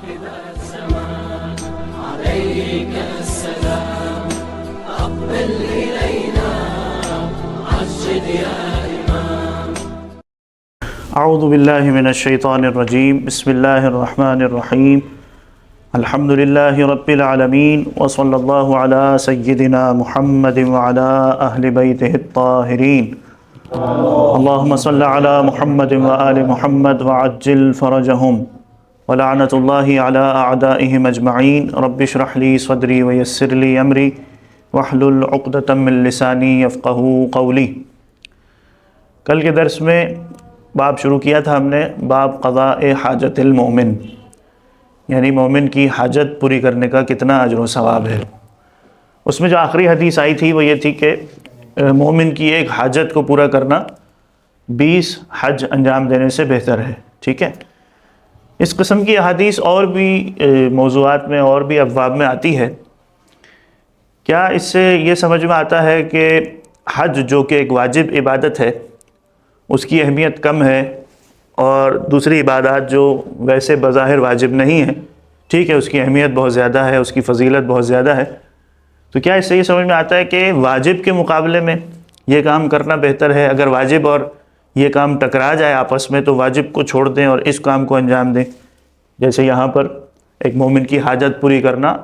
عليك السلام أقبل إلينا عجل يا إمام. اعوذ باللہ من الشیطان الرجیم. بسم اللہ الرحمن الرحیم. الحمد للہ رب العالمین وصلی اللہ علی سیدنا محمد وعلی اہل بیتہ الطاہرین. اللہم صل علی محمد وآل محمد وعجل فرجہم ولعنت اللہ علی اعدائہم اجمعین. رب اشرح لی صدری ویسر لی امری واحلل عقدۃ من لسانی یفقہوا قولی. کل کے درس میں باب شروع کیا تھا ہم نے، باب قضاء حاجت المومن، یعنی مومن کی حاجت پوری کرنے کا کتنا اجر و ثواب ہے. اس میں جو آخری حدیث آئی تھی وہ یہ تھی کہ مومن کی ایک حاجت کو پورا کرنا 20 حج انجام دینے سے بہتر ہے. ٹھیک ہے، اس قسم کی احادیث اور بھی موضوعات میں اور بھی ابواب میں آتی ہے. کیا اس سے یہ سمجھ میں آتا ہے کہ حج جو کہ ایک واجب عبادت ہے اس کی اہمیت کم ہے، اور دوسری عبادات جو ویسے بظاہر واجب نہیں ہیں، ٹھیک ہے، اس کی اہمیت بہت زیادہ ہے، اس کی فضیلت بہت زیادہ ہے. تو کیا اس سے یہ سمجھ میں آتا ہے کہ واجب کے مقابلے میں یہ کام کرنا بہتر ہے؟ اگر واجب اور یہ کام ٹکرا جائے آپس میں تو واجب کو چھوڑ دیں اور اس کام کو انجام دیں. جیسے یہاں پر ایک مومن کی حاجت پوری کرنا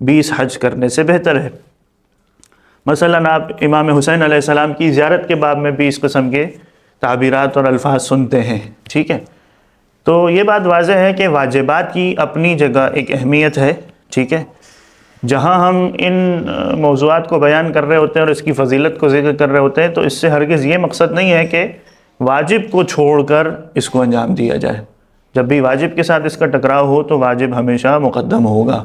20 حج کرنے سے بہتر ہے. مثلا آپ امام حسین علیہ السلام کی زیارت کے باب میں بھی اس قسم کے تعبیرات اور الفاظ سنتے ہیں. ٹھیک ہے، تو یہ بات واضح ہے کہ واجبات کی اپنی جگہ ایک اہمیت ہے. ٹھیک ہے، جہاں ہم ان موضوعات کو بیان کر رہے ہوتے ہیں اور اس کی فضیلت کو ذکر کر رہے ہوتے ہیں تو اس سے ہرگز یہ مقصد نہیں ہے کہ واجب کو چھوڑ کر اس کو انجام دیا جائے. جب بھی واجب کے ساتھ اس کا ٹکراؤ ہو تو واجب ہمیشہ مقدم ہوگا.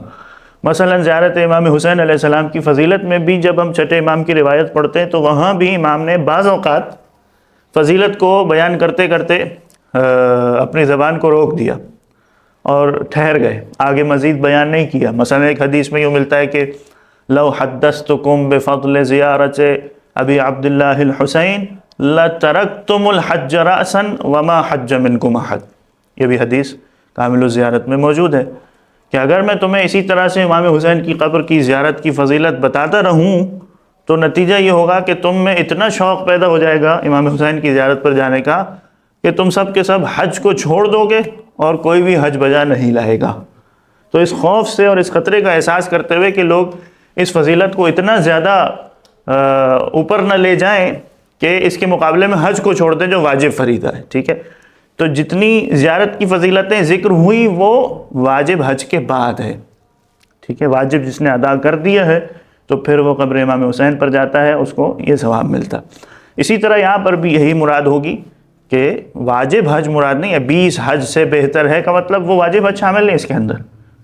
مثلا زیارت امام حسین علیہ السلام کی فضیلت میں بھی جب ہم چھٹے امام کی روایت پڑھتے ہیں تو وہاں بھی امام نے بعض اوقات فضیلت کو بیان کرتے کرتے اپنی زبان کو روک دیا اور ٹھہر گئے، آگے مزید بیان نہیں کیا. مثلا ایک حدیث میں یوں ملتا ہے کہ لو حدثتکم بفضل زیارت ابی عبداللہ الحسین لترکتم الحج رأسا وما حج منکم احد. یہ بھی حدیث کامل الزیارت میں موجود ہے کہ اگر میں تمہیں اسی طرح سے امام حسین کی قبر کی زیارت کی فضیلت بتاتا رہوں تو نتیجہ یہ ہوگا کہ تم میں اتنا شوق پیدا ہو جائے گا امام حسین کی زیارت پر جانے کا کہ تم سب کے سب حج کو چھوڑ دو گے اور کوئی بھی حج بجا نہیں لائے گا. تو اس خوف سے اور اس خطرے کا احساس کرتے ہوئے کہ لوگ اس فضیلت کو اتنا زیادہ اوپر نہ لے جائیں کہ اس کے مقابلے میں حج کو چھوڑ دیں جو واجب فریضہ ہے. ٹھیک ہے، تو جتنی زیارت کی فضیلتیں ذکر ہوئی وہ واجب حج کے بعد ہے. ٹھیک ہے، واجب جس نے ادا کر دیا ہے تو پھر وہ قبر امام حسین پر جاتا ہے، اس کو یہ ثواب ملتا. اسی طرح یہاں پر بھی یہی مراد ہوگی کہ واجب حج مراد نہیں ہے. 20 حج سے بہتر ہے کا مطلب وہ واجب حج شامل نہیں اس کے اندر.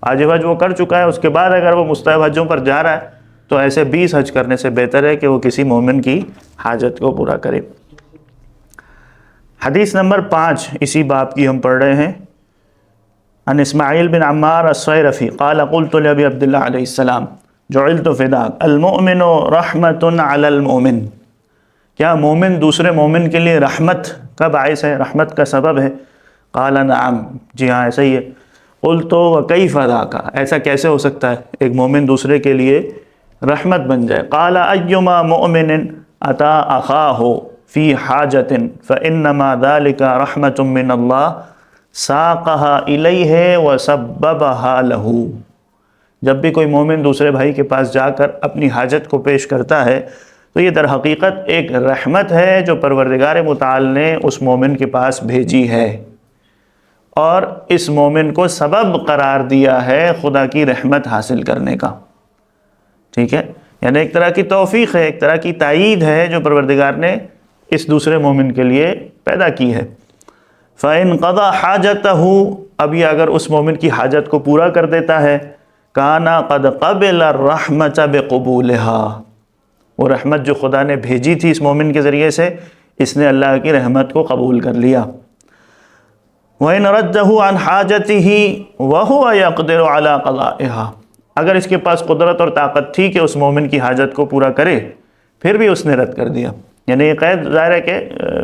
واجب حج وہ کر چکا ہے، اس کے بعد اگر وہ مستحب حجوں پر جا رہا ہے تو ایسے 20 حج کرنے سے بہتر ہے کہ وہ کسی مومن کی حاجت کو پورا کرے. حدیث نمبر 5 اسی باب کی ہم پڑھ رہے ہیں. عن اسماعیل بن عمار الصیرفی قال قلت لابی عبداللہ علیہ السلام جعلت فداک المؤمن رحمت علی المؤمن. کیا مومن دوسرے مومن کے لیے رحمت کا باعث ہے، رحمت کا سبب ہے؟ قال نعم، جی ہاں ایسا ہی ہے. قلت وکیف ذاک، ایسا کیسے ہو سکتا ہے ایک مومن دوسرے کے لیے رحمت بن جائے؟ قال ایما مؤمن اتی اخاہ فی حاجت فانما ذلک رحمت من اللہ ساقها الیہ وسببها له. جب بھی کوئی مومن دوسرے بھائی کے پاس جا کر اپنی حاجت کو پیش کرتا ہے تو یہ در حقیقت ایک رحمت ہے جو پروردگار متعال نے اس مومن کے پاس بھیجی ہے اور اس مومن کو سبب قرار دیا ہے خدا کی رحمت حاصل کرنے کا. ٹھیک ہے، یعنی ایک طرح کی توفیق ہے، ایک طرح کی تائید ہے جو پروردگار نے اس دوسرے مومن کے لیے پیدا کی ہے. فَإِنْ قَضَى حَاجَتَهُ، اب یہ اگر اس مومن کی حاجت کو پورا کر دیتا ہے کانا قد قبل الرحمت بقبولها، وہ رحمت جو خدا نے بھیجی تھی اس مومن کے ذریعے سے اس نے اللہ کی رحمت کو قبول کر لیا. وَإِنْ رَدَّهُ عَنْ حَاجَتِهِ وَهُوَ يَقْدِرُ عَلَى قَضَائِهَا، اگر اس کے پاس قدرت اور طاقت تھی کہ اس مومن کی حاجت کو پورا کرے پھر بھی اس نے رد کر دیا. یعنی یہ قید ظاہر ہے کہ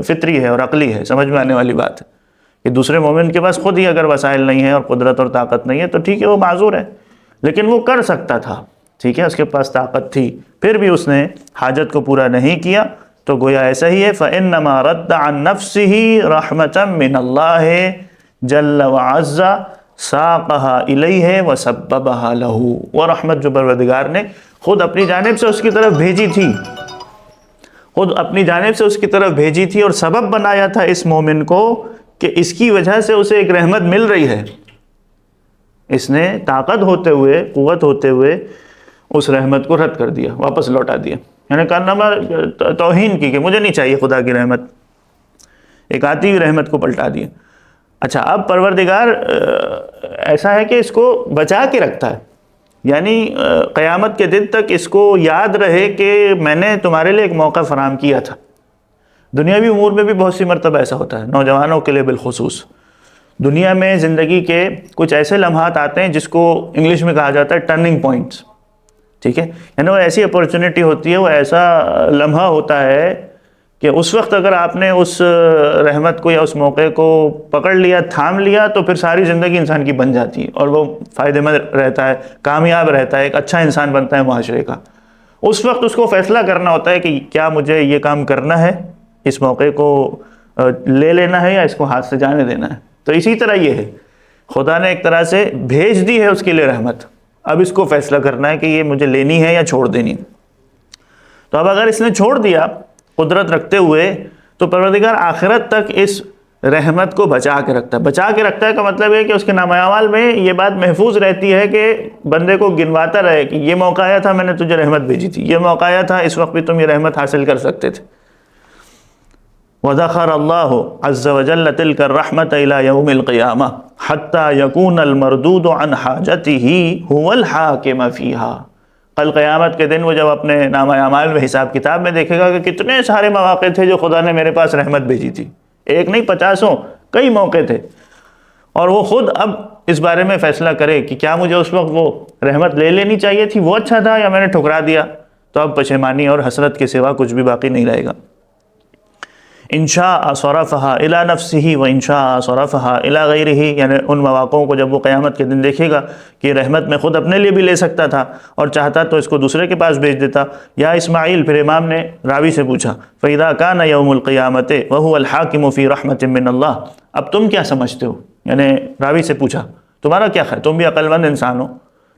فطری ہے اور عقلی ہے، سمجھ میں آنے والی بات ہے کہ دوسرے مومن کے پاس خود ہی اگر وسائل نہیں ہیں اور قدرت اور طاقت نہیں ہے تو ٹھیک ہے وہ معذور ہے، لیکن وہ کر سکتا تھا، ٹھیک ہے، اس کے پاس طاقت تھی، پھر بھی اس نے حاجت کو پورا نہیں کیا، تو گویا ایسا ہی ہے فَإِنَّمَا رَدَّ عَن نَفْسِهِ رَحْمَةً مِّنَ اللَّهِ جَلَّ وَعَزَّ سَاقَهَا إِلَيْهِ وَسَبَّبَهَا لَهُ، وہ رحمت جو پروردگار نے خود اپنی جانب سے اس کی طرف بھیجی تھی، خود اپنی جانب سے اس کی طرف بھیجی تھی اور سبب بنایا تھا اس مومن کو کہ اس کی وجہ سے اسے ایک رحمت مل رہی ہے، اس نے طاقت ہوتے ہوئے، قوت ہوتے ہوئے اس رحمت کو رد کر دیا، واپس لوٹا دیا، یعنی کارنامہ توہین کی کہ مجھے نہیں چاہیے خدا کی رحمت، ایک آتی ہوئی رحمت کو پلٹا دیا۔ اچھا، اب پروردگار ایسا ہے کہ اس کو بچا کے رکھتا ہے، یعنی قیامت کے دن تک اس کو یاد رہے کہ میں نے تمہارے لیے ایک موقع فراہم کیا تھا۔ دنیاوی امور میں بھی بہت سی مرتبہ ایسا ہوتا ہے، نوجوانوں کے لیے بالخصوص۔ دنیا میں زندگی کے کچھ ایسے لمحات آتے ہیں جس کو انگلش میں کہا جاتا ہے ٹرننگ پوائنٹس، ٹھیک ہے، یعنی وہ ایسی اپورچونٹی ہوتی ہے، وہ ایسا لمحہ ہوتا ہے کہ اس وقت اگر آپ نے اس رحمت کو یا اس موقع کو پکڑ لیا، تھام لیا، تو پھر ساری زندگی انسان کی بن جاتی ہے اور وہ فائدہ مند رہتا ہے، کامیاب رہتا ہے، ایک اچھا انسان بنتا ہے معاشرے کا۔ اس وقت اس کو فیصلہ کرنا ہوتا ہے کہ کیا مجھے یہ کام کرنا ہے، اس موقع کو لے لینا ہے یا اس کو ہاتھ سے جانے دینا ہے۔ تو اسی طرح یہ ہے، خدا نے ایک طرح سے بھیج دی ہے اس کے لیے رحمت، اب اس کو فیصلہ کرنا ہے کہ یہ مجھے لینی ہے یا چھوڑ دینی۔ تو اب اگر اس نے چھوڑ دیا قدرت رکھتے ہوئے، تو پروردگار آخرت تک اس رحمت کو بچا کے رکھتا ہے۔ بچا کے رکھتا ہے کا مطلب ہے کہ اس کے نام اعمال میں یہ بات محفوظ رہتی ہے کہ بندے کو گنواتا رہے کہ یہ موقع آیا تھا، میں نے تجھے رحمت بھیجی تھی، یہ موقع آیا تھا، اس وقت بھی تم یہ رحمت حاصل کر سکتے تھے۔ وَذَخَرَ اللَّهُ عَزَّ وَجَلَّ تِلْكَ الرَّحْمَةَ إِلَى يَوْمِ الْقِيَامَةِ حَتَّى يَكُونَ الْمَرْدُودُ عَنْ حَاجَتِهِ هُوَ الْحَاكِمَ فِيهَا۔ کل قیامت کے دن وہ جب اپنے نامہ اعمال میں حساب کتاب میں دیکھے گا کہ کتنے سارے مواقع تھے جو خدا نے میرے پاس رحمت بھیجی تھی، ایک نہیں 50 کئی موقع تھے، اور وہ خود اب اس بارے میں فیصلہ کرے کہ کیا مجھے اس وقت وہ رحمت لے لینی چاہیے تھی، وہ اچھا تھا، یا میں نے ٹھکرا دیا، تو اب پشیمانی اور حسرت کے سوا کچھ بھی باقی نہیں رہے گا۔ انشاء صرفها الى نفسه وانشاء صرفها الى غیرہ، یعنی ان مواقعوں کو جب وہ قیامت کے دن دیکھے گا کہ رحمت میں خود اپنے لیے بھی لے سکتا تھا اور چاہتا تو اس کو دوسرے کے پاس بھیج دیتا۔ یا اسماعیل، پھر امام نے راوی سے پوچھا فَإِذَا كَانَ يَوْمُ الْقِيَامَةِ وَهُوَ الْحَاكِمُ فِي رَحْمَةٍ مِّنَ اللَّهِ، اب تم کیا سمجھتے ہو، یعنی راوی سے پوچھا تمہارا کیا خیال، تم بھی عقل مند انسان ہو،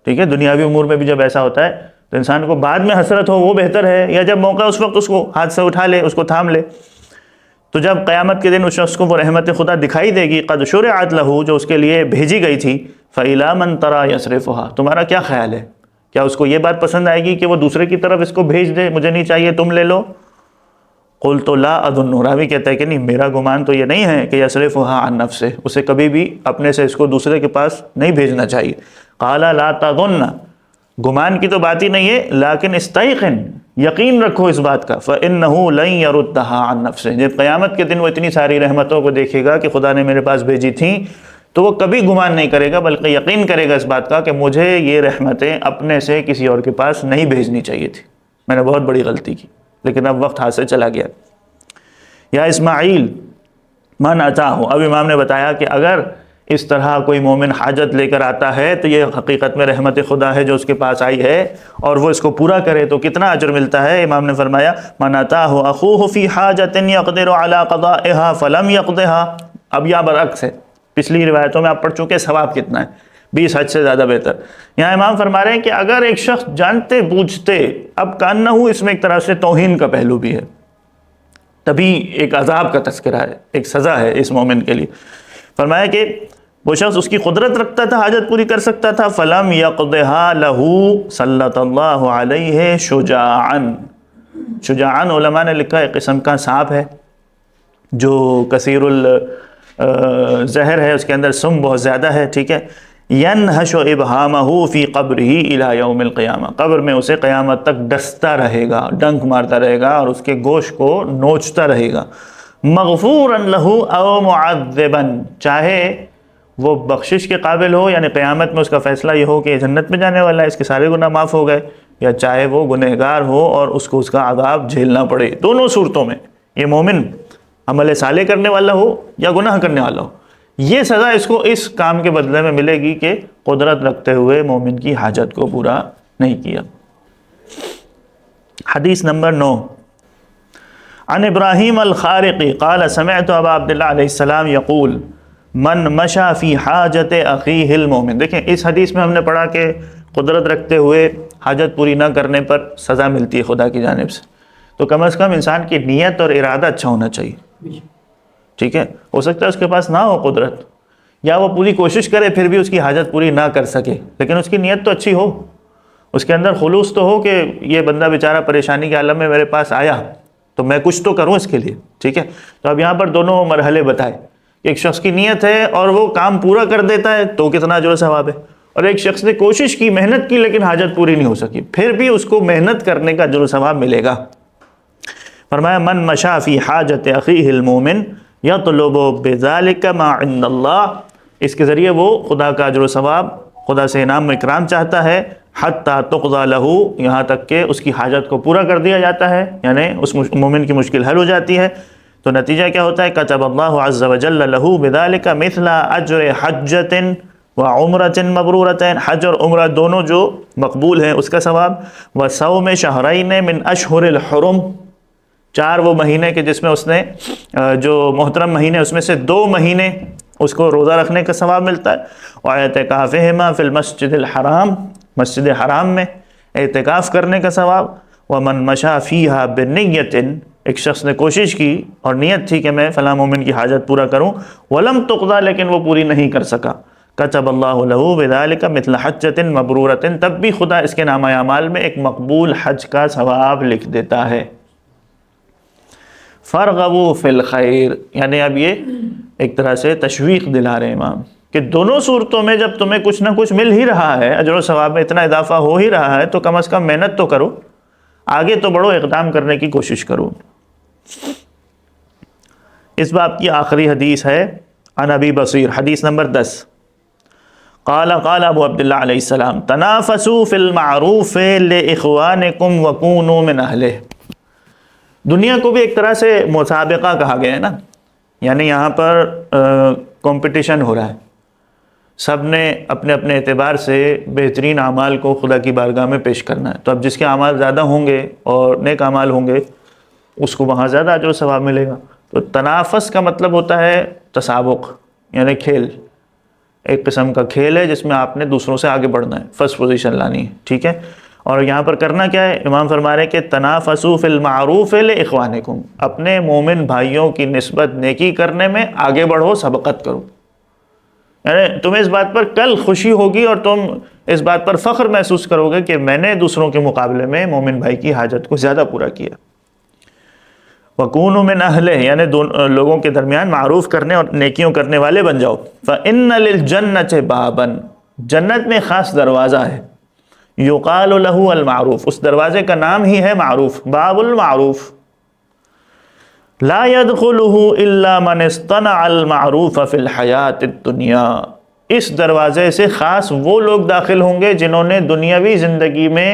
ٹھیک ہے، دنیاوی امور میں بھی جب ایسا ہوتا ہے تو انسان کو بعد میں حسرت ہو وہ بہتر ہے، یا جب موقع اس وقت اس کو ہاتھ سے اٹھا لے، اس کو تھام لے۔ تو جب قیامت کے دن اس شخص کو وہ رحمت خدا دکھائی دے گی، قد شرعت لہ، جو اس کے لیے بھیجی گئی تھی، فإلی من تری یصرفها، تمہارا کیا خیال ہے، کیا اس کو یہ بات پسند آئے گی کہ وہ دوسرے کی طرف اس کو بھیج دے، مجھے نہیں چاہیے تم لے لو؟ قلت لا اظن، راوی کہتا ہے کہ نہیں، میرا گمان تو یہ نہیں ہے کہ یصرفها عن نفسه، اسے کبھی بھی اپنے سے اس کو دوسرے کے پاس نہیں بھیجنا چاہیے۔ قال لا تظن، گمان کی تو بات ہی نہیں ہے، لیکن استیقن، یقین رکھو اس بات کا، فإنه لن يردها عن نفسه، جب قیامت کے دن وہ اتنی ساری رحمتوں کو دیکھے گا کہ خدا نے میرے پاس بھیجی تھیں، تو وہ کبھی گمان نہیں کرے گا بلکہ یقین کرے گا اس بات کا کہ مجھے یہ رحمتیں اپنے سے کسی اور کے پاس نہیں بھیجنی چاہیے تھی، میں نے بہت بڑی غلطی کی، لیکن اب وقت ہاتھ سے چلا گیا۔ یا اسماعیل من اتاہ، اب امام نے بتایا کہ اگر اس طرح کوئی مومن حاجت لے کر آتا ہے تو یہ حقیقت میں رحمت خدا ہے جو اس کے پاس آئی ہے، اور وہ اس کو پورا کرے تو کتنا اجر ملتا ہے۔ امام نے فرمایا من اتاہ اخوہ فی حاجت یقدر علی قضائها فلم یقضها، اب یا برعکس ہے، پچھلی روایتوں میں آپ پڑھ چکے ثواب کتنا ہے، 20 حج سے زیادہ بہتر۔ یہاں امام فرما رہے ہیں کہ اگر ایک شخص جانتے بوجھتے، اب کانہ اس میں ایک طرح سے توہین کا پہلو بھی ہے، تبھی ایک عذاب کا تذکرہ ہے، ایک سزا ہے اس مومن کے لیے۔ فرمایا کہ وہ شخص اس کی قدرت رکھتا تھا، حاجت پوری کر سکتا تھا، فلم یقضها له سلط اللہ علیہ شجاعا، شجاعا علماء نے لکھا ایک قسم کا سانپ ہے جو کثیر الزہر ہے، اس کے اندر سم بہت زیادہ ہے، ٹھیک ہے، ینہش ابہامہ فی قبرہ الی یوم القیامہ، قبر میں اسے قیامت تک ڈستا رہے گا، ڈنک مارتا رہے گا اور اس کے گوشت کو نوچتا رہے گا، مغفورا لہ او معذبا، چاہے وہ بخشش کے قابل ہو، یعنی قیامت میں اس کا فیصلہ یہ ہو کہ یہ جنت میں جانے والا ہے، اس کے سارے گناہ معاف ہو گئے، یا چاہے وہ گنہگار ہو اور اس کو اس کا عذاب جھیلنا پڑے، دونوں صورتوں میں یہ مومن عمل صالح کرنے والا ہو یا گناہ کرنے والا ہو، یہ سزا اس کو اس کام کے بدلے میں ملے گی کہ قدرت رکھتے ہوئے مومن کی حاجت کو پورا نہیں کیا۔ حدیث نمبر 9، عن ابراہیم الخارقی قال سمعت ابا عبداللہ علیہ السلام یقول من مشى فی حاجت اخیہ المومن۔ دیکھیں اس حدیث میں ہم نے پڑھا کہ قدرت رکھتے ہوئے حاجت پوری نہ کرنے پر سزا ملتی ہے خدا کی جانب سے، تو کم از کم انسان کی نیت اور ارادہ اچھا ہونا چاہیے، ٹھیک ہے؟ ہو سکتا ہے اس کے پاس نہ ہو قدرت، یا وہ پوری کوشش کرے پھر بھی اس کی حاجت پوری نہ کر سکے، لیکن اس کی نیت تو اچھی ہو، اس کے اندر خلوص تو ہو کہ یہ بندہ بیچارہ پریشانی کے عالم میں میرے پاس آیا تو میں کچھ تو کروں اس کے لیے، ٹھیک ہے؟ تو اب یہاں پر دونوں مرحلے بتائے کہ ایک شخص کی نیت ہے اور وہ کام پورا کر دیتا ہے تو کتنا اجر و ثواب ہے، اور ایک شخص نے کوشش کی، محنت کی، لیکن حاجت پوری نہیں ہو سکی، پھر بھی اس کو محنت کرنے کا اجر و ثواب ملے گا۔ فرمایا من مشى فی حاجت اخیہ المومن یطلب بذلک ما عند اللہ، اس کے ذریعے وہ خدا کا اجر و ثواب، خدا سے انعام و اکرام چاہتا ہے، حتی تقضی لہ، یہاں تک کہ اس کی حاجت کو پورا کر دیا جاتا ہے، یعنی اس مومن کی مشکل حل ہو جاتی ہے۔ تو نتیجہ کیا ہوتا ہے؟ کتب اللہ عز وجل لہ بذلک مثل اجر حجۃ وعمرۃ مبرورۃ، حج اور عمرہ دونوں جو مقبول ہیں اس کا ثواب، وصوم شہرین من اشہر الحرم، 4 وہ مہینے کے جس میں اس نے جو محترم مہینے اس میں سے 2 مہینے اس کو روزہ رکھنے کا ثواب ملتا ہے، واعتکافہما فی المسجد الحرام، مسجد حرام میں اعتکاف کرنے کا ثواب، ومن مشى فیہا بنیۃ، ایک شخص نے کوشش کی اور نیت تھی کہ میں فلاں مومن کی حاجت پورا کروں، ولم تقضی، لیکن وہ پوری نہیں کر سکا، کتب اللہ لہ بذلک مثل حجۃ مبرورۃ، تب بھی خدا اس کے نامہ اعمال میں ایک مقبول حج کا ثواب لکھ دیتا ہے۔ فرغبوا فی الخیر، یعنی اب یہ ایک طرح سے تشویق دلا رہے ہیں امام کہ دونوں صورتوں میں جب تمہیں کچھ نہ کچھ مل ہی رہا ہے، اجر و ثواب میں اتنا اضافہ ہو ہی رہا ہے، تو کم از کم محنت تو کرو، آگے تو بڑھو، اقدام کرنے کی کوشش کرو۔ اس باب کی آخری حدیث ہے عن ابی بصیر، حدیث نمبر 10، قال قال ابو عبداللہ علیہ السلام تنافسوا فی المعروف لاخوانکم وکونوا من اہلہ۔ دنیا کو بھی ایک طرح سے مسابقہ کہا گیا ہے نا، یعنی یہاں پر کمپٹیشن ہو رہا ہے، سب نے اپنے اپنے اعتبار سے بہترین اعمال کو خدا کی بارگاہ میں پیش کرنا ہے، تو اب جس کے اعمال زیادہ ہوں گے اور نیک اعمال ہوں گے اس کو وہاں زیادہ اجر و ثواب ملے گا۔ تو تنافس کا مطلب ہوتا ہے تسابق، یعنی کھیل، ایک قسم کا کھیل ہے جس میں آپ نے دوسروں سے آگے بڑھنا ہے، فرسٹ پوزیشن لانی ہے، ٹھیک ہے؟ اور یہاں پر کرنا کیا ہے؟ امام فرما رہے ہیں کہ تنافسوا فی المعروف لاخوانکم، اپنے مومن بھائیوں کی نسبت نیکی کرنے میں آگے بڑھو، سبقت کرو، یعنی تمہیں اس بات پر کل خوشی ہوگی اور تم اس بات پر فخر محسوس کرو گے کہ میں نے دوسروں کے مقابلے میں مومن بھائی کی حاجت کو زیادہ پورا کیا۔ وَكُونُوا مِنْ أَهْلِهِ، یعنی لوگوں کے درمیان معروف کرنے اور نیکیوں کرنے والے بن جاؤ۔ فَإِنَّ لِلْجَنَّةِ بَابًا، جنت میں خاص دروازہ ہے، یقال لہ المعروف، اس دروازے کا نام ہی ہے معروف، باب المعروف، لا يدخلہ الا من اصطنع المعروف فی الحیاۃ الدنیا، اس دروازے سے خاص وہ لوگ داخل ہوں گے جنہوں نے دنیاوی زندگی میں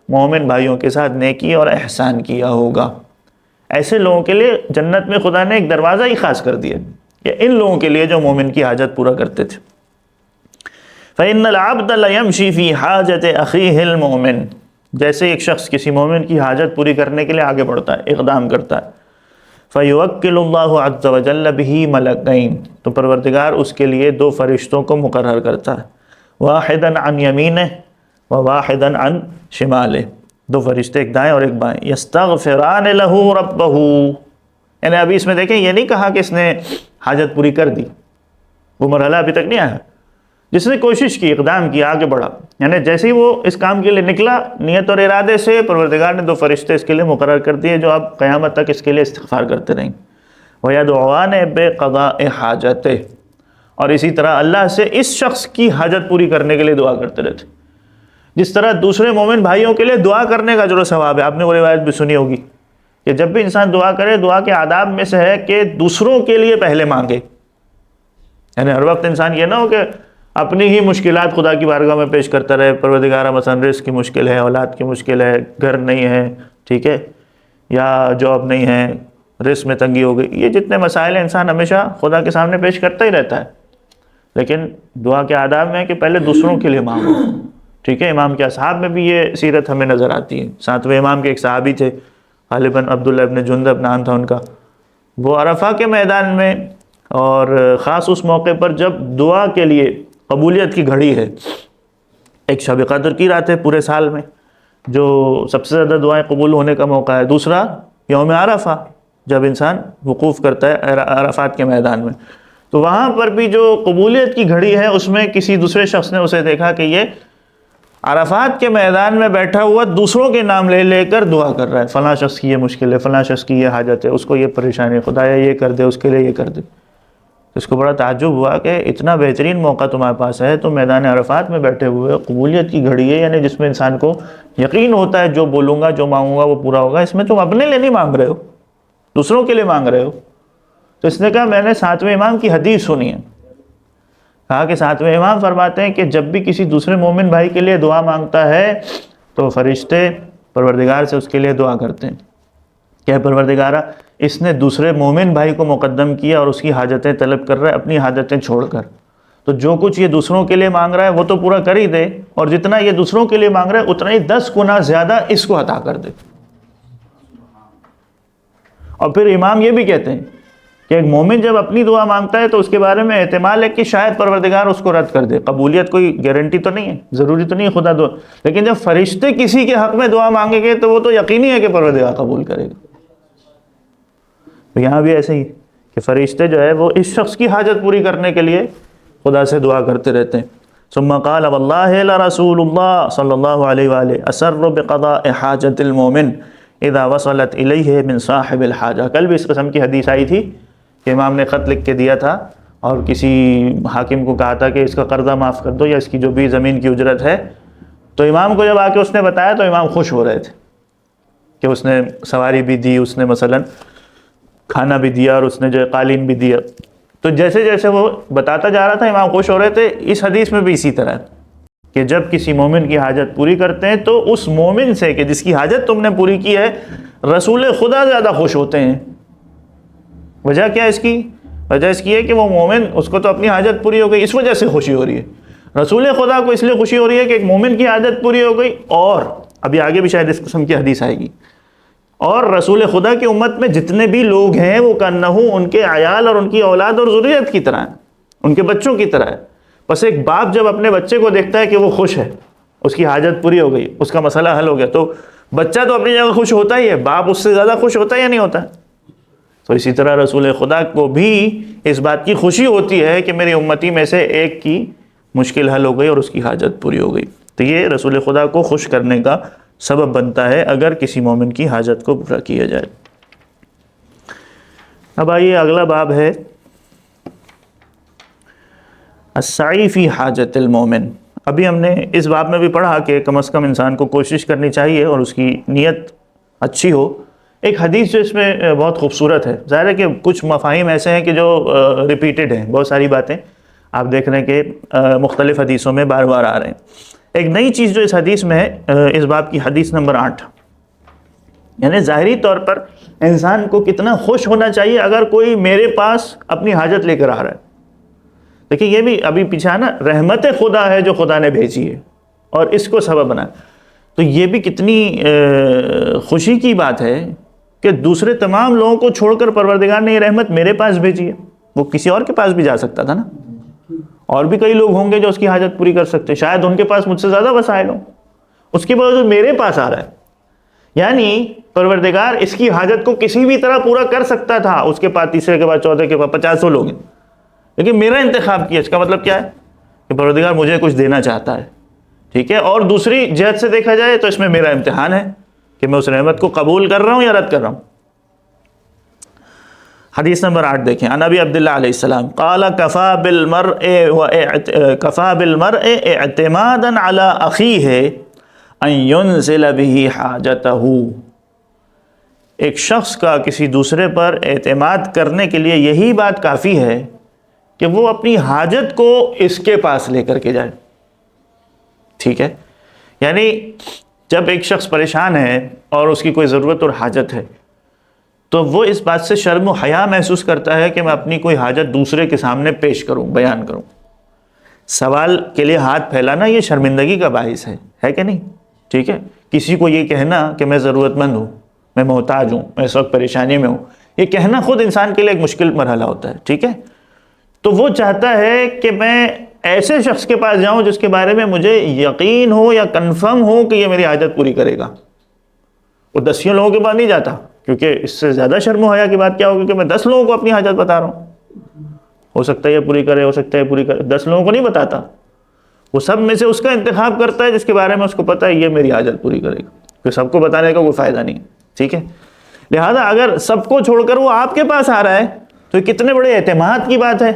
مومن بھائیوں کے ساتھ نیکی اور احسان کیا ہوگا۔ ایسے لوگوں کے لیے جنت میں خدا نے ایک دروازہ ہی خاص کر دیا کہ ان لوگوں کے لیے جو مومن کی حاجت پورا کرتے تھے۔ فَإِنَّ الْعَبْدَ لَيَمْشِي فِي حَاجَةِ أَخِيهِ الْمُؤْمِنِ، جیسے ایک شخص کسی مومن کی حاجت پوری کرنے کے لیے آگے بڑھتا ہے، اقدام کرتا ہے، فَيُوَكِّلُ اللَّهُ عَزَّ وَجَلَّ بِهِ مَلَكَيْنِ، تو پروردگار اس کے لیے 2 فرشتوں کو مقرر کرتا ہے، وَاحِدًا عَنْ يَمِينِهِ وَوَاحِدًا عَنْ شِمَالِهِ، 2 فرشتے ایک دائیں اور ایک بائیں، يَسْتَغْفِرَانِ لَهُ رَبَّهُ، یعنی ابھی اس میں دیکھیں یہ نہیں کہا کہ اس نے حاجت پوری کر دی، وہ مرحلہ ابھی تک نہیں آیا، جس نے کوشش کی، اقدام کیا، آگے بڑھا، یعنی جیسے ہی وہ اس کام کے لیے نکلا نیت اور ارادے سے، پروردگار نے 2 فرشتے اس کے لیے مقرر کر دیے جو اب قیامت تک اس کے لیے استغفار کرتے رہیں۔ وَيَدْعُوَانِ بِقَضَاءِ حَاجَتِهِ، اور اسی طرح اللہ سے اس شخص کی حاجت پوری کرنے کے لیے دعا کرتے رہتے، جس طرح دوسرے مومن بھائیوں کے لیے دعا کرنے کا اجر و ثواب ہے۔ آپ نے وہ روایت بھی سنی ہوگی کہ جب بھی انسان دعا کرے، دعا کے آداب میں سے ہے کہ دوسروں کے لیے پہلے مانگے، یعنی ہر وقت انسان یہ نہ ہو کہ اپنی ہی مشکلات خدا کی بارگاہ میں پیش کرتا رہے، پروردگارہ مثلا رزق کی مشکل ہے، اولاد کی مشکل ہے، گھر نہیں ہے، ٹھیک ہے، یا جاب نہیں ہے، رزق میں تنگی ہو گئی، یہ جتنے مسائل ہیں انسان ہمیشہ خدا کے سامنے پیش کرتا ہی رہتا ہے، لیکن دعا کے آداب میں ہے کہ پہلے دوسروں کے لیے مانگو، ٹھیک ہے۔ امام کے اصحاب میں بھی یہ سیرت ہمیں نظر آتی ہے۔ 7ویں امام کے ایک صحابی تھے، غالباً عبداللہ ابن جندب نام تھا ان کا، وہ عرفہ کے میدان میں اور خاص اس موقع پر جب دعا کے لیے قبولیت کی گھڑی ہے، ایک شب قدر کی رات ہے پورے سال میں جو سب سے زیادہ دعائیں قبول ہونے کا موقع ہے، دوسرا یوم عرفہ جب انسان وقوف کرتا ہے عرفات کے میدان میں، تو وہاں پر بھی جو قبولیت کی گھڑی ہے اس میں کسی دوسرے شخص نے اسے دیکھا کہ یہ عرفات کے میدان میں بیٹھا ہوا دوسروں کے نام لے لے کر دعا کر رہا ہے، فلاں شخص کی یہ مشکل ہے، فلاں شخص کی یہ حاجت ہے، اس کو یہ پریشانی ہے، خدایا یہ کر دے، اس کے لیے یہ کر دے۔ تو اس کو بڑا تعجب ہوا کہ اتنا بہترین موقع تمہارے پاس ہے، تو میدان عرفات میں بیٹھے ہوئے، قبولیت کی گھڑی ہے، یعنی جس میں انسان کو یقین ہوتا ہے جو بولوں گا جو مانگوں گا وہ پورا ہوگا، اس میں تم اپنے لیے نہیں مانگ رہے ہو، دوسروں کے لیے مانگ رہے ہو۔ تو اس نے کہا میں نے 7ویں امام کی حدیث سنی ہے، کہا کہ 7ویں امام فرماتے ہیں کہ جب بھی کسی دوسرے مومن بھائی کے لیے دعا مانگتا ہے تو فرشتے پروردگار سے اس کے لیے دعا کرتے ہیں کہ پروردگارہ اس نے دوسرے مومن بھائی کو مقدم کیا اور اس کی حاجتیں طلب کر رہا ہے اپنی حاجتیں چھوڑ کر، تو جو کچھ یہ دوسروں کے لیے مانگ رہا ہے وہ تو پورا کر ہی دے، اور جتنا یہ دوسروں کے لیے مانگ رہا ہے اتنا ہی 10 گنا زیادہ اس کو عطا کر دے۔ اور پھر امام یہ بھی کہتے ہیں کہ ایک مومن جب اپنی دعا مانگتا ہے تو اس کے بارے میں احتمال ہے کہ شاید پروردگار اس کو رد کر دے، قبولیت کوئی گارنٹی تو نہیں ہے، ضروری تو نہیں ہے خدا دعا، لیکن جب فرشتے کسی کے حق میں دعا مانگیں گے تو وہ تو یقینی ہے کہ پروردگار قبول کرے گا۔ تو یہاں بھی ایسے ہی کہ فرشتے جو ہے وہ اس شخص کی حاجت پوری کرنے کے لیے خدا سے دعا کرتے رہتے ہیں۔ ثم قال واللہ لرسول اللہ صلی اللہ علیہ وآلہ اسر بقضاء حاجت المومن اذا وصلت الیہ من صاحب الحاجہ۔ کل بھی اس قسم کی حدیث آئی تھی کہ امام نے خط لکھ کے دیا تھا اور کسی حاکم کو کہا تھا کہ اس کا قرضہ معاف کر دو یا اس کی جو بھی زمین کی اجرت ہے، تو امام کو جب آ کے اس نے بتایا تو امام خوش ہو رہے تھے کہ اس نے سواری بھی دی، اس نے مثلاً کھانا بھی دیا اور اس نے جو قالین بھی دیا۔ تو جیسے جیسے وہ بتاتا جا رہا تھا امام خوش ہو رہے تھے۔ اس حدیث میں بھی اسی طرح کہ جب کسی مومن کی حاجت پوری کرتے ہیں تو اس مومن سے کہ جس کی حاجت تم نے پوری کی ہے رسول خدا زیادہ خوش ہوتے ہیں۔ وجہ کیا اس کی؟ وجہ اس کی ہے کہ وہ مومن اس کو تو اپنی حاجت پوری ہو گئی، اس وجہ سے خوشی ہو رہی ہے۔ رسول خدا کو اس لیے خوشی ہو رہی ہے کہ ایک مومن کی حاجت پوری ہو گئی، اور ابھی آگے بھی شاید اس قسم کی حدیث آئے گی، اور رسول خدا کی امت میں جتنے بھی لوگ ہیں وہ کانہو ان کے عیال اور ان کی اولاد اور ذریت کی طرح ہیں، ان کے بچوں کی طرح ہے۔ بس ایک باپ جب اپنے بچے کو دیکھتا ہے کہ وہ خوش ہے، اس کی حاجت پوری ہو گئی، اس کا مسئلہ حل ہو گیا، تو بچہ تو اپنی جگہ خوش ہوتا ہی ہے، باپ اس سے زیادہ خوش ہوتا ہے یا نہیں ہوتا؟ تو اسی طرح رسول خدا کو بھی اس بات کی خوشی ہوتی ہے کہ میری امتی میں سے ایک کی مشکل حل ہو گئی اور اس کی حاجت پوری ہو گئی۔ تو یہ رسول خدا کو خوش کرنے کا سبب بنتا ہے اگر کسی مومن کی حاجت کو پورا کیا جائے۔ اب آئیے اگلا باب ہے السعی فی حاجت المومن۔ ابھی ہم نے اس باب میں بھی پڑھا کہ کم از کم انسان کو کوشش کرنی چاہیے اور اس کی نیت اچھی ہو۔ ایک حدیث جو اس میں بہت خوبصورت ہے، ظاہر ہے کہ کچھ مفاہیم ایسے ہیں کہ جو ریپیٹڈ ہیں، بہت ساری باتیں آپ دیکھ رہے ہیں کہ مختلف حدیثوں میں بار بار آ رہے ہیں۔ ایک نئی چیز جو اس حدیث میں ہے، اس باب کی حدیث نمبر 8، یعنی ظاہری طور پر انسان کو کتنا خوش ہونا چاہیے اگر کوئی میرے پاس اپنی حاجت لے کر آ رہا ہے۔ دیکھیں یہ بھی ابھی پیچھے نا رحمت خدا ہے جو خدا نے بھیجی ہے اور اس کو سبب بنا، تو یہ بھی کتنی خوشی کی بات ہے کہ دوسرے تمام لوگوں کو چھوڑ کر پروردگار نے یہ رحمت میرے پاس بھیجی ہے۔ وہ کسی اور کے پاس بھی جا سکتا تھا نا، اور بھی کئی لوگ ہوں گے جو اس کی حاجت پوری کر سکتے، شاید ان کے پاس مجھ سے زیادہ وسائل ہوں، اس کے باوجود میرے پاس آ رہا ہے، یعنی پروردگار اس کی حاجت کو کسی بھی طرح پورا کر سکتا تھا، اس کے پاس تیسرے کے بعد چوتھے کے بعد 50 لوگ ہیں، لیکن میرا انتخاب کیا۔ اس کا مطلب کیا ہے کہ پروردگار مجھے کچھ دینا چاہتا ہے، ٹھیک ہے۔ اور دوسری جہت سے دیکھا جائے تو اس میں میرا امتحان ہے کہ میں اس رحمت کو قبول کر رہا ہوں یا رد کر رہا ہوں۔ حدیث نمبر 8 دیکھیں، عن ابی عبداللہ علیہ السلام قال کفا بالمرء اعتمادا علی اخیہ ان ینزل به حاجتہ۔ ایک شخص کا کسی دوسرے پر اعتماد کرنے کے لیے یہی بات کافی ہے کہ وہ اپنی حاجت کو اس کے پاس لے کر کے جائے، ٹھیک ہے۔ یعنی جب ایک شخص پریشان ہے اور اس کی کوئی ضرورت اور حاجت ہے تو وہ اس بات سے شرم و حیا محسوس کرتا ہے کہ میں اپنی کوئی حاجت دوسرے کے سامنے پیش کروں، بیان کروں، سوال کے لیے ہاتھ پھیلانا یہ شرمندگی کا باعث ہے کہ نہیں؟ ٹھیک ہے، کسی کو یہ کہنا کہ میں ضرورت مند ہوں، میں محتاج ہوں، میں اس وقت پریشانی میں ہوں، یہ کہنا خود انسان کے لیے ایک مشکل مرحلہ ہوتا ہے. ٹھیک ہے، تو وہ چاہتا ہے کہ میں ایسے شخص کے پاس جاؤں جس کے بارے میں مجھے یقین ہو یا کنفرم ہو کہ یہ میری حاجت پوری کرے گا. وہ 10 لوگوں کے پاس نہیں جاتا، کیونکہ اس سے زیادہ شرم و حیا کی بات کیا ہوگی کہ میں 10 لوگوں کو اپنی حاجت بتا رہا ہوں. ہو سکتا ہے یہ پوری کرے، ہو سکتا ہے پوری کرے، 10 لوگوں کو نہیں بتاتا. وہ سب میں سے اس کا انتخاب کرتا ہے جس کے بارے میں اس کو پتا ہے یہ میری حاجت پوری کرے گا، کہ سب کو بتانے کا کوئی فائدہ نہیں. ٹھیک ہے، لہذا اگر سب کو چھوڑ کر وہ آپ کے پاس آ رہا ہے تو یہ کتنے بڑے اعتماد کی بات ہے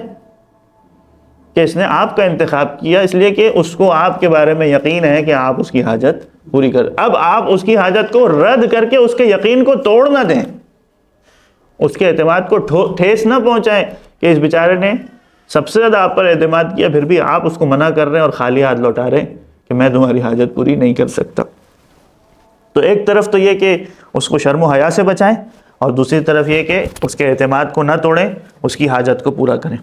کہ اس نے آپ کا انتخاب کیا، اس لیے کہ اس کو آپ کے بارے میں یقین ہے کہ آپ اس کی حاجت پوری کر. اب آپ اس کی حاجت کو رد کر کے اس کے یقین کو توڑ نہ دیں، اس کے اعتماد کو ٹھیس نہ پہنچائیں کہ اس بیچارے نے سب سے زیادہ آپ پر اعتماد کیا، پھر بھی آپ اس کو منع کر رہے ہیں اور خالی ہاتھ لوٹا رہے ہیں کہ میں تمہاری حاجت پوری نہیں کر سکتا. تو ایک طرف تو یہ کہ اس کو شرم و حیا سے بچائیں، اور دوسری طرف یہ کہ اس کے اعتماد کو نہ توڑیں، اس کی حاجت کو پورا کریں.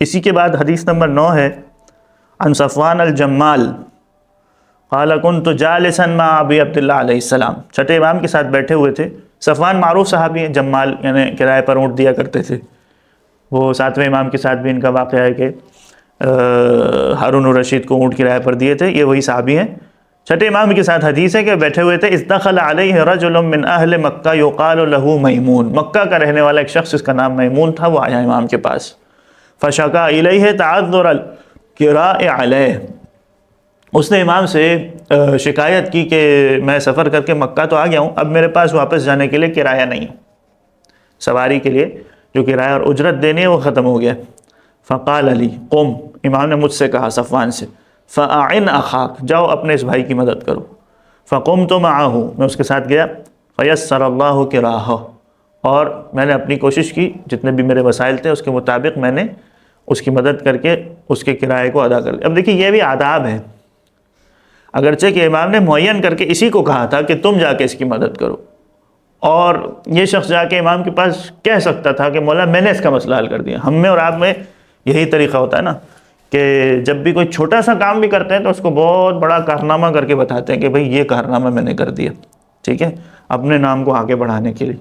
اسی کے بعد حدیث نمبر 9 ہے، عن صفوان الجمال قال كنت جالسا مع ابی عبداللہ علیہ السلام. چھٹے امام کے ساتھ بیٹھے ہوئے تھے. صفوان معروف صحابی ہیں، جمال یعنی کرائے پر اونٹ دیا کرتے تھے. وہ 7ویں امام کے ساتھ بھی ان کا واقعہ ہے کہ ہارون الرشید کو اونٹ کرائے پر دیے تھے. یہ وہی صحابی ہیں. چھٹے امام کے ساتھ حدیث ہے کہ بیٹھے ہوئے تھے. اذ دخل علیہ رجل من اہل مکہ یقال له میمون. مکہ کا رہنے والا ایک شخص، اس کا نام میمون تھا، وہ آیا امام کے پاس. فشکا الیہ تعذر القراء علیہ. اس نے امام سے شکایت کی کہ میں سفر کر کے مکہ تو آ گیا ہوں، اب میرے پاس واپس جانے کے لیے کرایہ نہیں، سواری کے لیے جو کرایہ اور اجرت دینی ہے وہ ختم ہو گیا. فقال علی قم. امام نے مجھ سے کہا صفوان سے، فاعن اخاک، جاؤ اپنے اس بھائی کی مدد کرو. فقمت معہ، میں اس کے ساتھ گیا. فیسر اللہ کراہ، اور میں نے اپنی کوشش کی، جتنے بھی میرے وسائل تھے اس کے مطابق میں نے اس کی مدد کر کے اس کے کرائے کو ادا کر دیا. اب دیکھیے یہ بھی آداب ہے، اگرچہ کہ امام نے معین کر کے اسی کو کہا تھا کہ تم جا کے اس کی مدد کرو، اور یہ شخص جا کے امام کے پاس کہہ سکتا تھا کہ مولا میں نے اس کا مسئلہ حل کر دیا. ہم میں اور آپ میں یہی طریقہ ہوتا ہے نا کہ جب بھی کوئی چھوٹا سا کام بھی کرتے ہیں تو اس کو بہت بڑا کارنامہ کر کے بتاتے ہیں کہ بھئی یہ کارنامہ میں نے کر دیا. ٹھیک ہے، اپنے نام کو آگے بڑھانے کے لیے.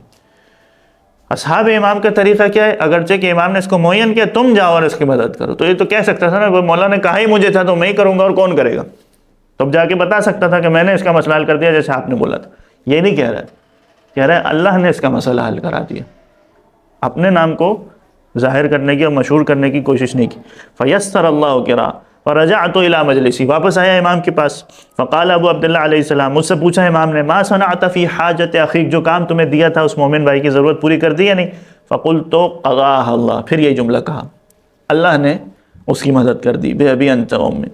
اصحاب امام کا طریقہ کیا ہے؟ اگرچہ کہ امام نے اس کو معین کیا تم جاؤ اور اس کی مدد کرو، تو یہ تو کہہ سکتا تھا نا مولا نے کہا ہی مجھے تھا تو میں ہی کروں گا اور کون کرے گا. تب جا کے بتا سکتا تھا کہ میں نے اس کا مسئلہ حل کر دیا جیسے آپ نے بولا تھا. یہ نہیں کہہ رہا ہے، کہہ رہا ہے اللہ نے اس کا مسئلہ حل کرا دیا. اپنے نام کو ظاہر کرنے کی اور مشہور کرنے کی کوشش نہیں کی. فیسر اللہ کرا فرجعت الی مجلسی. واپس آیا امام کے پاس. فقال ابو عبداللہ علیہ السلام، مجھ سے پوچھا امام نے، ما صنعت فی حاجت اخیک، جو کام تمہیں دیا تھا اس مومن بھائی کی ضرورت پوری کر دی یا نہیں؟ فقلت قضاها اللہ. پھر یہ جملہ کہا، اللہ نے اس کی مدد کر دی. بأبی انت وأمی.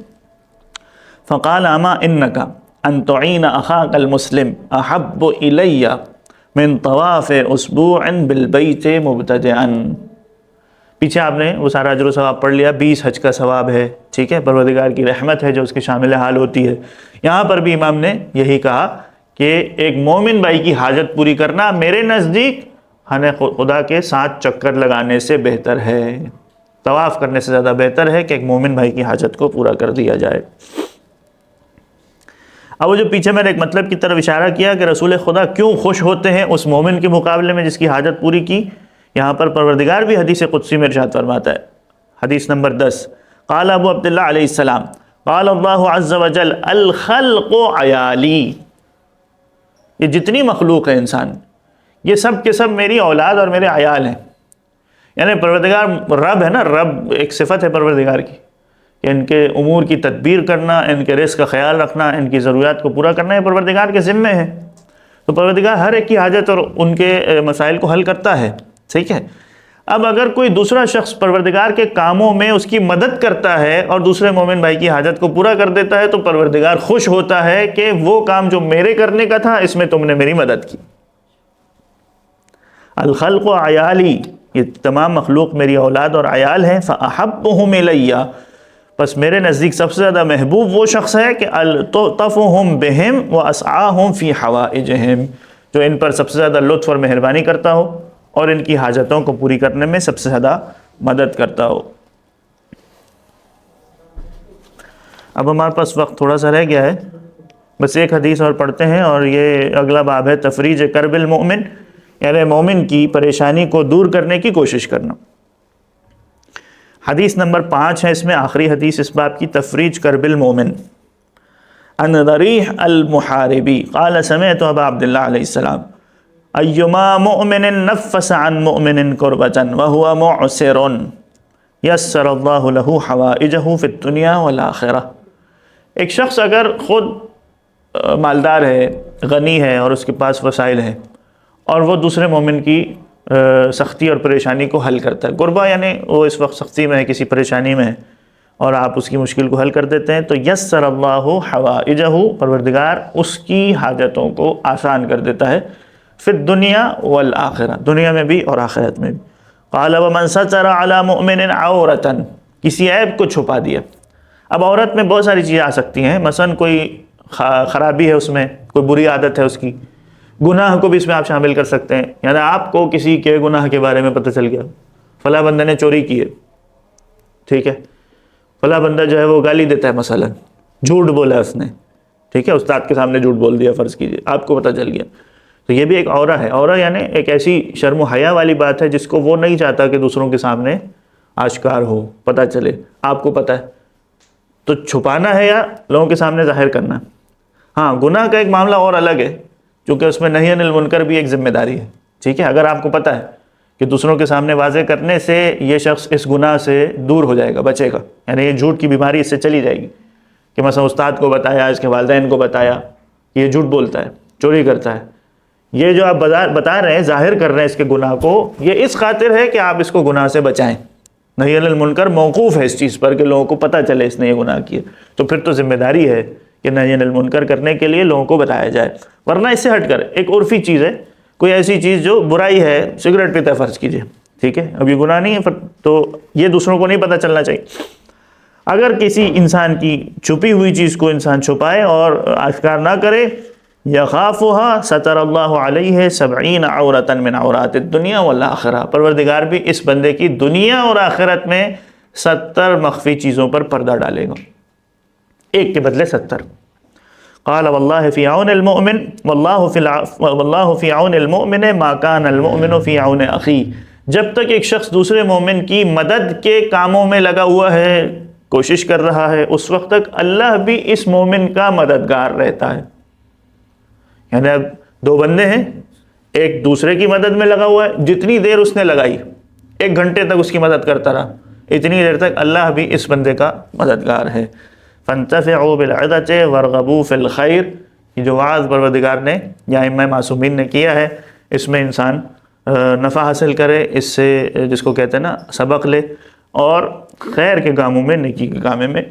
فقال اما انک ان تعین اخاک المسلم احب الی من طواف اسبوع بالبیت مبتدئا. پیچھے آپ نے وہ سارا اجر و ثواب پڑھ لیا، 20 حج کا ثواب ہے. ٹھیک ہے، پروردگار کی رحمت ہے جو اس کے شامل حال ہوتی ہے. یہاں پر بھی امام نے یہی کہا کہ ایک مومن بھائی کی حاجت پوری کرنا میرے نزدیک خانہ خدا کے 7 چکر لگانے سے بہتر ہے، طواف کرنے سے زیادہ بہتر ہے کہ ایک مومن بھائی کی حاجت کو پورا کر دیا جائے. اب وہ جو پیچھے میں نے ایک مطلب کی طرف اشارہ کیا کہ رسول خدا کیوں خوش ہوتے ہیں اس مومن کے مقابلے میں جس کی حاجت پوری کی، یہاں پر پروردگار بھی حدیث قدسی میں ارشاد فرماتا ہے. حدیث نمبر 10، قال ابو عبداللہ علیہ السلام قال اللہ عز وجل الخلق عیالی. یہ جتنی مخلوق ہے انسان، یہ سب کے سب میری اولاد اور میرے عیال ہیں. یعنی پروردگار رب ہے نا، رب ایک صفت ہے پروردگار کی کہ ان کے امور کی تدبیر کرنا، ان کے رزق کا خیال رکھنا، ان کی ضروریات کو پورا کرنا یہ پروردگار کے ذمے ہے. تو پروردگار ہر ایک کی حاجت اور ان کے مسائل کو حل کرتا ہے. ٹھیک ہے، اب اگر کوئی دوسرا شخص پروردگار کے کاموں میں اس کی مدد کرتا ہے اور دوسرے مومن بھائی کی حاجت کو پورا کر دیتا ہے تو پروردگار خوش ہوتا ہے کہ وہ کام جو میرے کرنے کا تھا اس میں تم نے میری مدد کی. الخلق عیالی، یہ تمام مخلوق میری اولاد اور عیال ہیں. فاحبهم الی، بس میرے نزدیک سب سے زیادہ محبوب وہ شخص ہے کہ الطفهم بهم واسعاهم فی حوائجهم، جو ان پر سب سے زیادہ لطف اور مہربانی کرتا ہو اور ان کی حاجتوں کو پوری کرنے میں سب سے زیادہ مدد کرتا ہو۔ اب ہمارے پاس وقت تھوڑا سا رہ گیا ہے، بس ایک حدیث اور پڑھتے ہیں، اور یہ اگلا باب ہے تفریج کرب المؤمن، یعنی مومن کی پریشانی کو دور کرنے کی کوشش کرنا۔ حدیث نمبر 5 ہے اس میں، آخری حدیث اس باب کی، تفریج کرب المؤمن۔ عن ضریح المحاربی قال سمعت ابا عبداللہ علیہ السلام ایما مؤمن نفس عن مؤمن کربتا وهو معسر یسر اللہ له حوائجہ فی الدنیا والآخرہ۔ ایک شخص اگر خود مالدار ہے، غنی ہے، اور اس کے پاس وسائل ہیں، اور وہ دوسرے مومن کی سختی اور پریشانی کو حل کرتا ہے، قربا یعنی وہ اس وقت سختی میں ہے، کسی پریشانی میں ہے، اور آپ اس کی مشکل کو حل کر دیتے ہیں، تو یسر اللہ حوائجہ، پروردگار اس کی حاجتوں کو آسان کر دیتا ہے، فی الدنیا والآخرہ، دنیا میں بھی اور آخرت میں بھی۔ قال ومن ستر علی مؤمن عورتا، کسی عیب کو چھپا دیا۔ اب عورت میں بہت ساری چیزیں آ سکتی ہیں، مثلا کوئی خرابی ہے اس میں، کوئی بری عادت ہے اس کی، گناہ کو بھی اس میں آپ شامل کر سکتے ہیں، یعنی آپ کو کسی کے گناہ کے بارے میں پتہ چل گیا، فلاں بندہ نے چوری کی ہے، ٹھیک ہے، فلاں بندہ جو ہے وہ گالی دیتا ہے، مثلا جھوٹ بولا اس نے، ٹھیک ہے، استاد کے سامنے جھوٹ بول دیا فرض کیجئے، آپ کو پتہ چل گیا، تو یہ بھی ایک عورہ ہے۔ عورہ یعنی ایک ایسی شرم و حیا والی بات ہے جس کو وہ نہیں چاہتا کہ دوسروں کے سامنے آشکار ہو، پتہ چلے، آپ کو پتہ ہے، تو چھپانا ہے یا لوگوں کے سامنے ظاہر کرنا۔ ہاں، گناہ کا ایک معاملہ اور الگ ہے، کیونکہ اس میں نہی عن المنکر بھی ایک ذمہ داری ہے، ٹھیک ہے، اگر آپ کو پتہ ہے کہ دوسروں کے سامنے واضح کرنے سے یہ شخص اس گناہ سے دور ہو جائے گا، بچے گا، یعنی یہ جھوٹ کی بیماری اس سے چلی جائے گی، کہ مثلا استاد کو بتایا، اس کے والدین کو بتایا کہ یہ جھوٹ بولتا ہے، چوری کرتا ہے، یہ جو آپ بتا رہے ہیں، ظاہر کر رہے ہیں اس کے گناہ کو، یہ اس خاطر ہے کہ آپ اس کو گناہ سے بچائیں۔ نہی عن المنکر موقوف ہے اس چیز پر کہ لوگوں کو پتہ چلے اس نے یہ گناہ کیا، تو پھر تو ذمہ داری ہے کہ نہی عن المنکر کرنے کے لیے لوگوں کو بتایا جائے، ورنہ اس سے ہٹ کر ایک عرفی چیز ہے، کوئی ایسی چیز جو برائی ہے، سگریٹ پیتا ہے فرض کیجئے، ٹھیک ہے، اب یہ گناہ نہیں ہے، تو یہ دوسروں کو نہیں پتہ چلنا چاہیے۔ اگر کسی انسان کی چھپی ہوئی چیز کو انسان چھپائے اور آشکار نہ کرے، یخافها ستر اللہ علیہ 70 عورتا من عورات الدنیا والآخرہ، پروردگار بھی اس بندے کی دنیا اور آخرت میں 70 مخفی چیزوں پر پردہ ڈالے گا، ایک کے بدلے 70۔ قال واللہ فی عون المؤمن واللہ فی عون المؤمن ما کان المؤمن فی عون اخی، جب تک ایک شخص دوسرے مومن کی مدد کے کاموں میں لگا ہوا ہے، کوشش کر رہا ہے، اس وقت تک اللہ بھی اس مومن کا مددگار رہتا ہے۔ یعنی اب دو بندے ہیں، ایک دوسرے کی مدد میں لگا ہوا ہے، جتنی دیر اس نے لگائی، 1 گھنٹے تک اس کی مدد کرتا رہا، اتنی دیر تک اللہ بھی اس بندے کا مددگار ہے۔ فانتفعوا بالعظۃ وارغبوا فی الخیر، یہ جو وعظ پروردگار نے یا ائمہ معصومین نے کیا ہے، اس میں انسان نفع حاصل کرے، اس سے جس کو کہتے ہیں نا سبق لے، اور خیر کے کاموں میں، نیکی کے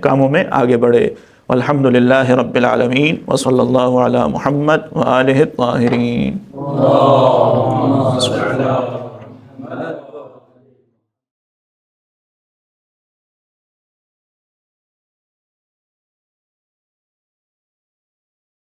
کاموں میں آگے بڑھے۔ والحمد للہ رب العالمین، وصلی اللہ علی محمد وآلہ الطاہرین۔ اللہم صل علی محمد